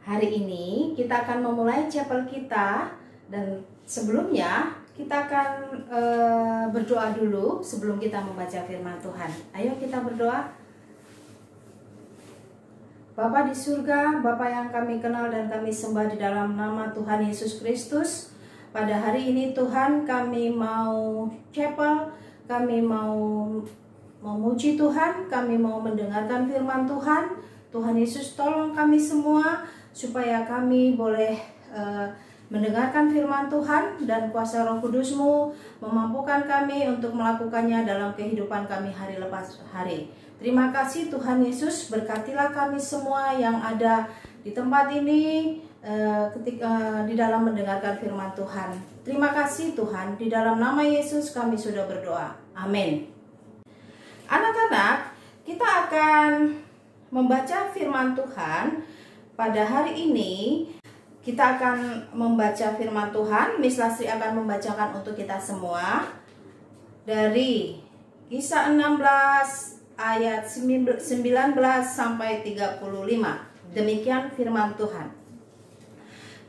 Hari ini kita akan memulai chapel kita, dan sebelumnya kita akan berdoa dulu sebelum kita membaca firman Tuhan. Ayo kita berdoa. Bapa di surga, Bapa yang kami kenal dan kami sembah di dalam nama Tuhan Yesus Kristus. Pada hari ini Tuhan, kami mau chapel, kami mau memuji Tuhan, kami mau mendengarkan firman Tuhan. Tuhan Yesus tolong kami semua supaya kami boleh mendengarkan firman Tuhan, dan kuasa Roh Kudus-Mu memampukan kami untuk melakukannya dalam kehidupan kami hari lepas hari. Terima kasih Tuhan Yesus, berkatilah kami semua yang ada di tempat ini ketika di dalam mendengarkan firman Tuhan. Terima kasih Tuhan, di dalam nama Yesus kami sudah berdoa. Amin. Anak-anak, kita akan membaca firman Tuhan. Pada hari ini kita akan membaca firman Tuhan. Miss Lastri akan membacakan untuk kita semua dari Kisah 16 ayat 19 sampai 35. Demikian firman Tuhan.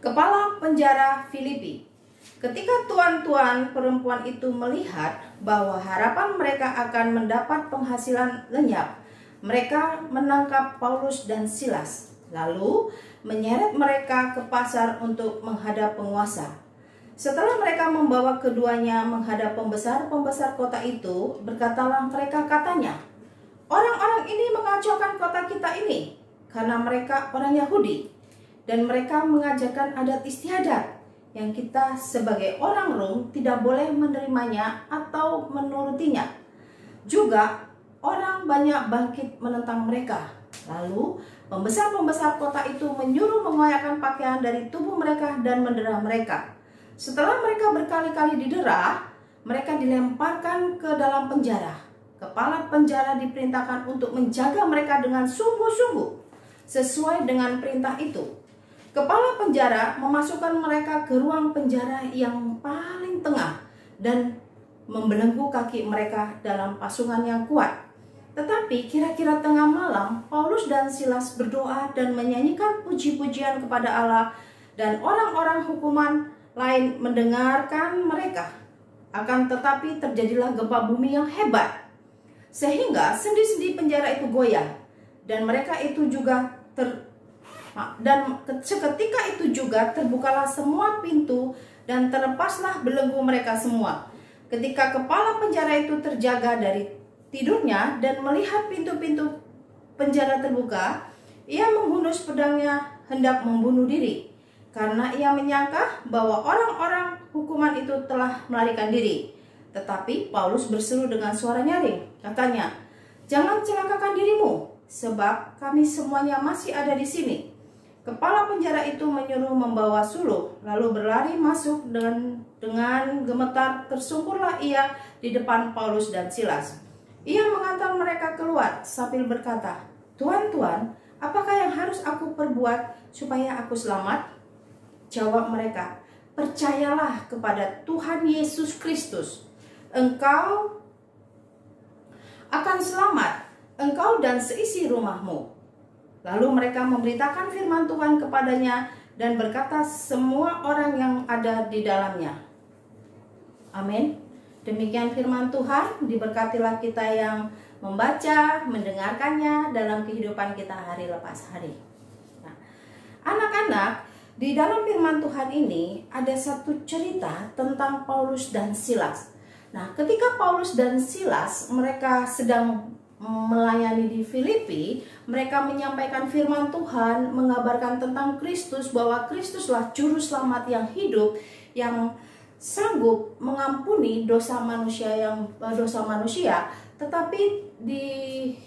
Kepala penjara Filipi. Ketika tuan-tuan perempuan itu melihat bahwa harapan mereka akan mendapat penghasilan lenyap, mereka menangkap Paulus dan Silas, lalu menyeret mereka ke pasar untuk menghadap penguasa. Setelah mereka membawa keduanya menghadap pembesar-pembesar kota itu, berkatalah mereka katanya, "Orang-orang ini mengacaukan kota kita ini, karena mereka orang Yahudi, dan mereka mengajarkan adat istiadat yang kita sebagai orang Rom tidak boleh menerimanya atau menurutinya. Juga orang banyak bangkit menentang mereka." Lalu pembesar-pembesar kota itu menyuruh mengoyakkan pakaian dari tubuh mereka dan mendera mereka. Setelah mereka berkali-kali didera, mereka dilemparkan ke dalam penjara. Kepala penjara diperintahkan untuk menjaga mereka dengan sungguh-sungguh sesuai dengan perintah itu. Kepala penjara memasukkan mereka ke ruang penjara yang paling tengah dan membelenggu kaki mereka dalam pasungan yang kuat. Tetapi kira-kira tengah malam, Paulus dan Silas berdoa dan menyanyikan puji-pujian kepada Allah, dan orang-orang hukuman lain mendengarkan mereka. Akan tetapi terjadilah gempa bumi yang hebat, sehingga sendi-sendi penjara itu goyah, dan seketika itu juga terbukalah semua pintu dan terlepaslah belenggu mereka semua. Ketika kepala penjara itu terjaga dari tidurnya dan melihat pintu-pintu penjara terbuka, ia menghunus pedangnya hendak membunuh diri, karena ia menyangka bahwa orang-orang hukuman itu telah melarikan diri. Tetapi Paulus berseru dengan suara nyaring, katanya, "Jangan celakakan dirimu, sebab kami semuanya masih ada di sini." Kepala penjara itu menyuruh membawa suluh, lalu berlari masuk, dan dengan gemetar tersungkurlah ia di depan Paulus dan Silas. Ia mengantar mereka keluar sambil berkata, "Tuan-tuan, apakah yang harus aku perbuat supaya aku selamat?" Jawab mereka, "Percayalah kepada Tuhan Yesus Kristus. Engkau akan selamat, engkau dan seisi rumahmu." Lalu mereka memberitakan firman Tuhan kepadanya dan berkata semua orang yang ada di dalamnya. Amin. Demikian firman Tuhan, diberkatilah kita yang membaca, mendengarkannya dalam kehidupan kita hari lepas hari. Nah, anak-anak, di dalam firman Tuhan ini ada satu cerita tentang Paulus dan Silas. Nah, ketika Paulus dan Silas mereka sedang melayani di Filipi, mereka menyampaikan firman Tuhan, mengabarkan tentang Kristus, bahwa Kristuslah juru selamat yang hidup, yang sanggup mengampuni dosa manusia. Tetapi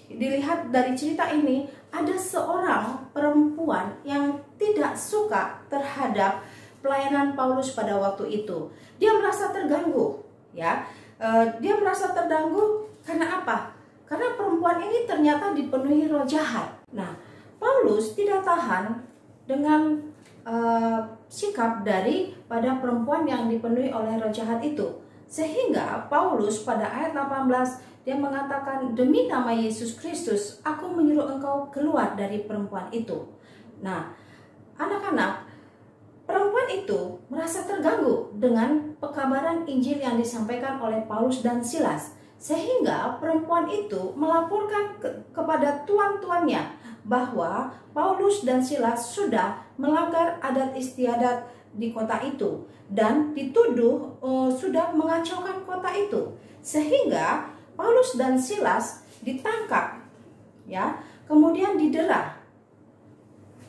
dilihat dari cerita ini, ada seorang perempuan yang tidak suka terhadap pelayanan Paulus pada waktu itu. Dia merasa terganggu, ya. Dia merasa terganggu karena apa? Karena perempuan ini ternyata dipenuhi roh jahat. Nah, Paulus tidak tahan dengan sikap pada perempuan yang dipenuhi oleh roh jahat itu. Sehingga Paulus pada ayat 18 dia mengatakan, "Demi nama Yesus Kristus, aku menyuruh engkau keluar dari perempuan itu." Nah, anak-anak, perempuan itu merasa terganggu dengan pekabaran Injil yang disampaikan oleh Paulus dan Silas. Sehingga perempuan itu melaporkan kepada tuan-tuannya bahwa Paulus dan Silas sudah melanggar adat istiadat di kota itu dan dituduh sudah mengacaukan kota itu. Sehingga Paulus dan Silas ditangkap, ya, kemudian didera.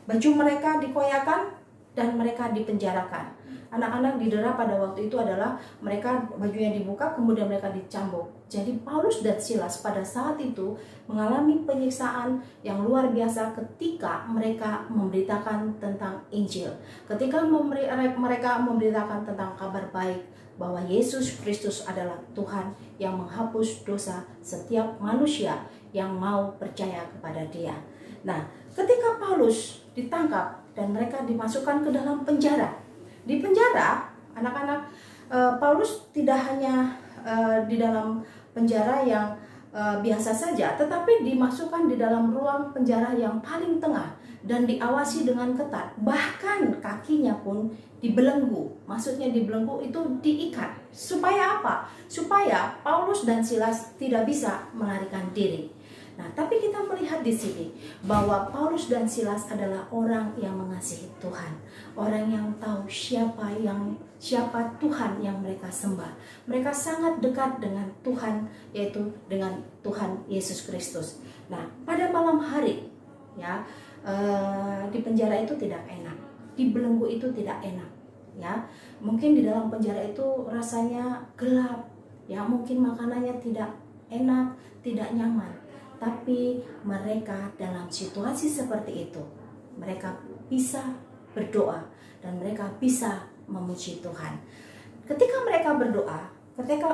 Baju mereka dikoyakan dan mereka dipenjarakan. Anak-anak didera pada waktu itu adalah mereka bajunya dibuka, kemudian mereka dicambuk. Jadi Paulus dan Silas pada saat itu mengalami penyiksaan yang luar biasa ketika mereka memberitakan tentang Injil. Ketika mereka memberitakan tentang kabar baik bahwa Yesus Kristus adalah Tuhan yang menghapus dosa setiap manusia yang mau percaya kepada Dia. Nah, ketika Paulus ditangkap dan mereka dimasukkan ke dalam penjara. Di penjara, anak-anak, Paulus tidak hanya di dalam penjara yang biasa saja, tetapi dimasukkan di dalam ruang penjara yang paling tengah dan diawasi dengan ketat. Bahkan kakinya pun dibelenggu. Maksudnya dibelenggu itu diikat. Supaya apa? Supaya Paulus dan Silas tidak bisa melarikan diri. Nah, tapi kita melihat di sini bahwa Paulus dan Silas adalah orang yang mengasihi Tuhan, orang yang tahu siapa Tuhan yang mereka sembah. Mereka sangat dekat dengan Tuhan, yaitu dengan Tuhan Yesus Kristus. Nah, pada malam hari, ya, di penjara itu tidak enak, di belenggu itu tidak enak, ya. Mungkin di dalam penjara itu rasanya gelap, ya, mungkin makanannya tidak enak, tidak nyaman. Tapi mereka dalam situasi seperti itu, mereka bisa berdoa dan mereka bisa memuji Tuhan. Ketika mereka berdoa,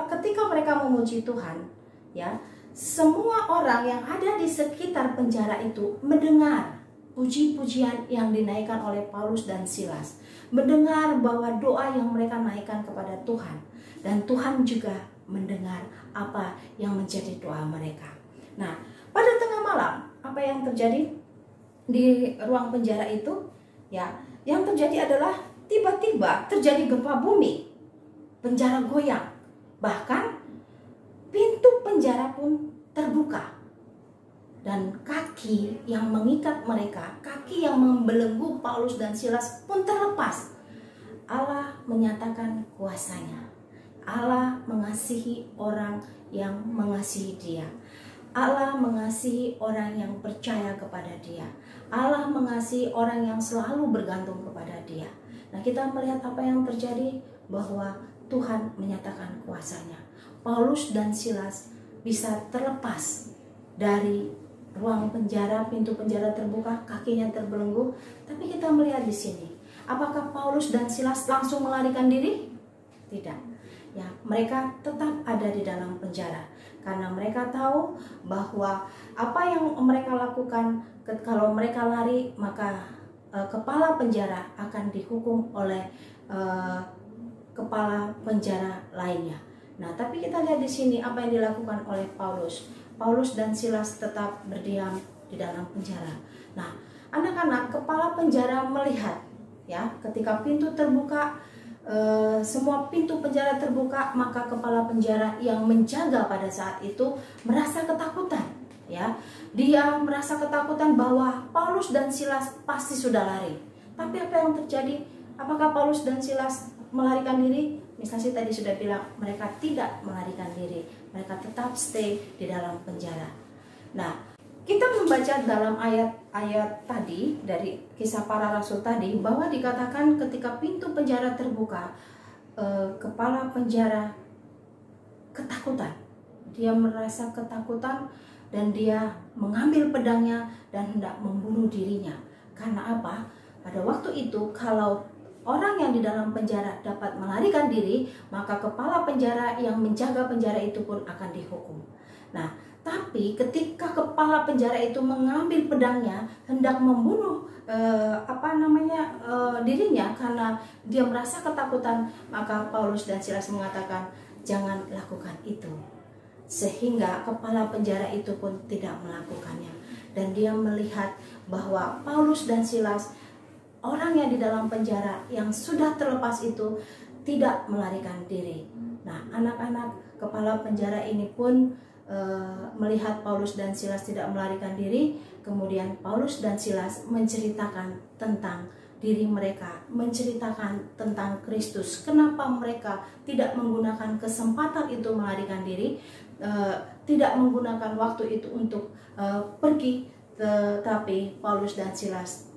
ketika mereka memuji Tuhan, ya, semua orang yang ada di sekitar penjara itu mendengar puji-pujian yang dinaikkan oleh Paulus dan Silas, mendengar bahwa doa yang mereka naikkan kepada Tuhan, dan Tuhan juga mendengar apa yang menjadi doa mereka. Nah, pada tengah malam, apa yang terjadi di ruang penjara itu? Ya, yang terjadi adalah tiba-tiba terjadi gempa bumi. Penjara goyang. Bahkan pintu penjara pun terbuka. Dan kaki yang mengikat mereka, kaki yang membelenggu Paulus dan Silas pun terlepas. Allah menyatakan kuasanya. Allah mengasihi orang yang mengasihi Dia. Allah mengasihi orang yang percaya kepada Dia. Allah mengasihi orang yang selalu bergantung kepada Dia. Nah, kita melihat apa yang terjadi, bahwa Tuhan menyatakan kuasanya. Paulus dan Silas bisa terlepas dari ruang penjara, pintu penjara terbuka, kakinya terbelenggu. Tapi kita melihat di sini, apakah Paulus dan Silas langsung melarikan diri? Tidak. Ya, mereka tetap ada di dalam penjara. Karena mereka tahu bahwa apa yang mereka lakukan, kalau mereka lari, maka kepala penjara akan dihukum oleh kepala penjara lainnya. Nah, tapi kita lihat di sini apa yang dilakukan oleh Paulus. Paulus dan Silas tetap berdiam di dalam penjara. Nah, anak-anak, kepala penjara melihat, ya, ketika pintu terbuka, semua pintu penjara terbuka, maka kepala penjara yang menjaga pada saat itu merasa ketakutan, ya. Dia merasa ketakutan bahwa Paulus dan Silas pasti sudah lari. Tapi apa yang terjadi? Apakah Paulus dan Silas melarikan diri? Misalnya tadi sudah bilang, mereka tidak melarikan diri. Mereka tetap stay di dalam penjara. Nah, kita membaca dalam ayat-ayat tadi dari Kisah Para Rasul tadi, bahwa dikatakan ketika pintu penjara terbuka, kepala penjara ketakutan. Dia merasa ketakutan dan dia mengambil pedangnya dan hendak membunuh dirinya. Karena apa? Pada waktu itu, kalau orang yang di dalam penjara dapat melarikan diri, maka kepala penjara yang menjaga penjara itu pun akan dihukum. Nah, tapi ketika kepala penjara itu mengambil pedangnya hendak membunuh dirinya karena dia merasa ketakutan, maka Paulus dan Silas mengatakan, jangan lakukan itu. Sehingga kepala penjara itu pun tidak melakukannya. Dan dia melihat bahwa Paulus dan Silas orang yang di dalam penjara yang sudah terlepas itu tidak melarikan diri. Nah, anak-anak kepala penjara ini pun melihat Paulus dan Silas tidak melarikan diri. Kemudian Paulus dan Silas menceritakan tentang diri mereka, menceritakan tentang Kristus. Kenapa mereka tidak menggunakan kesempatan itu melarikan diri, tidak menggunakan waktu itu untuk pergi, tetapi Paulus dan Silas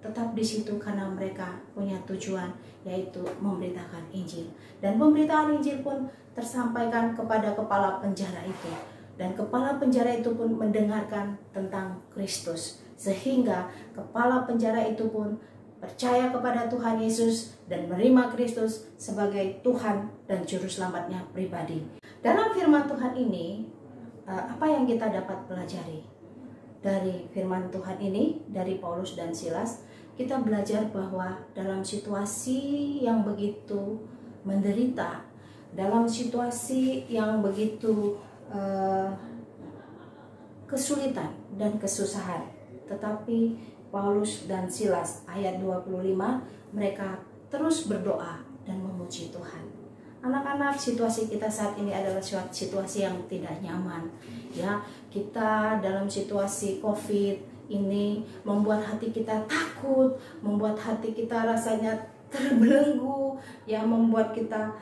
tetap di situ karena mereka punya tujuan, yaitu memberitakan Injil. Dan pemberitaan Injil pun tersampaikan kepada kepala penjara itu, dan kepala penjara itu pun mendengarkan tentang Kristus, sehingga kepala penjara itu pun percaya kepada Tuhan Yesus dan menerima Kristus sebagai Tuhan dan Juru Selamatnya pribadi. Dalam firman Tuhan ini, apa yang kita dapat pelajari dari firman Tuhan ini, dari Paulus dan Silas? Kita belajar bahwa dalam situasi yang begitu menderita, dalam situasi yang begitu kesulitan dan kesusahan, tetapi Paulus dan Silas, ayat 25, mereka terus berdoa dan memuji Tuhan. Anak-anak, situasi kita saat ini adalah situasi yang tidak nyaman. Ya, kita dalam situasi COVID ini membuat hati kita takut, membuat hati kita rasanya terbelenggu, ya, membuat kita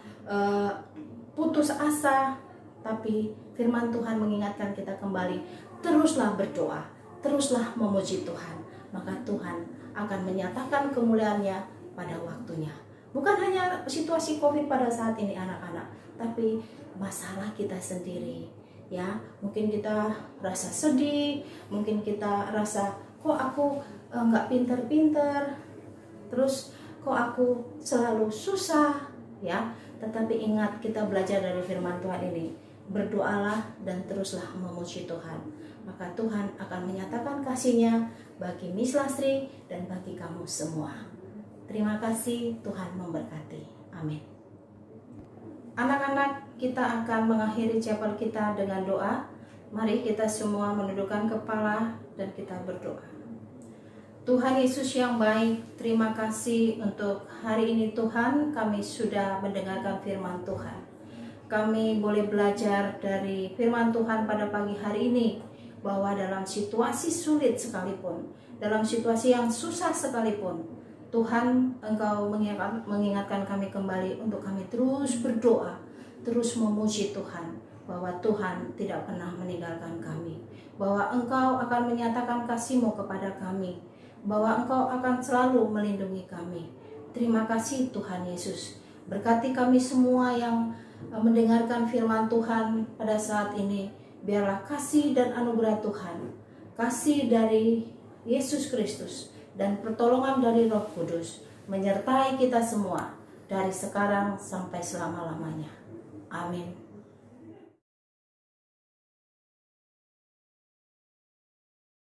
putus asa. Tapi firman Tuhan mengingatkan kita kembali, teruslah berdoa, teruslah memuji Tuhan, maka Tuhan akan menyatakan kemuliaannya pada waktunya. Bukan hanya situasi COVID pada saat ini anak-anak, tapi masalah kita sendiri. Ya, mungkin kita rasa sedih, mungkin kita rasa kok aku nggak pinter-pinter, terus kok aku selalu susah, ya. Tetapi ingat, kita belajar dari firman Tuhan ini, berdoalah dan teruslah memuji Tuhan, maka Tuhan akan menyatakan kasih-Nya bagi Miss Lasri dan bagi kamu semua. Terima kasih, Tuhan memberkati. Amin. Anak-anak, kita akan mengakhiri chapel kita dengan doa. Mari kita semua menundukkan kepala dan kita berdoa. Tuhan Yesus yang baik, terima kasih untuk hari ini Tuhan, kami sudah mendengarkan firman Tuhan. Kami boleh belajar dari firman Tuhan pada pagi hari ini, bahwa dalam situasi sulit sekalipun, dalam situasi yang susah sekalipun, Tuhan, Engkau mengingatkan kami kembali untuk kami terus berdoa, terus memuji Tuhan, bahwa Tuhan tidak pernah meninggalkan kami, bahwa Engkau akan menyatakan kasih-Mu kepada kami, bahwa Engkau akan selalu melindungi kami. Terima kasih Tuhan Yesus. Berkati kami semua yang mendengarkan firman Tuhan pada saat ini. Biarlah kasih dan anugerah Tuhan, kasih dari Yesus Kristus, dan pertolongan dari Roh Kudus menyertai kita semua dari sekarang sampai selama-lamanya. Amin.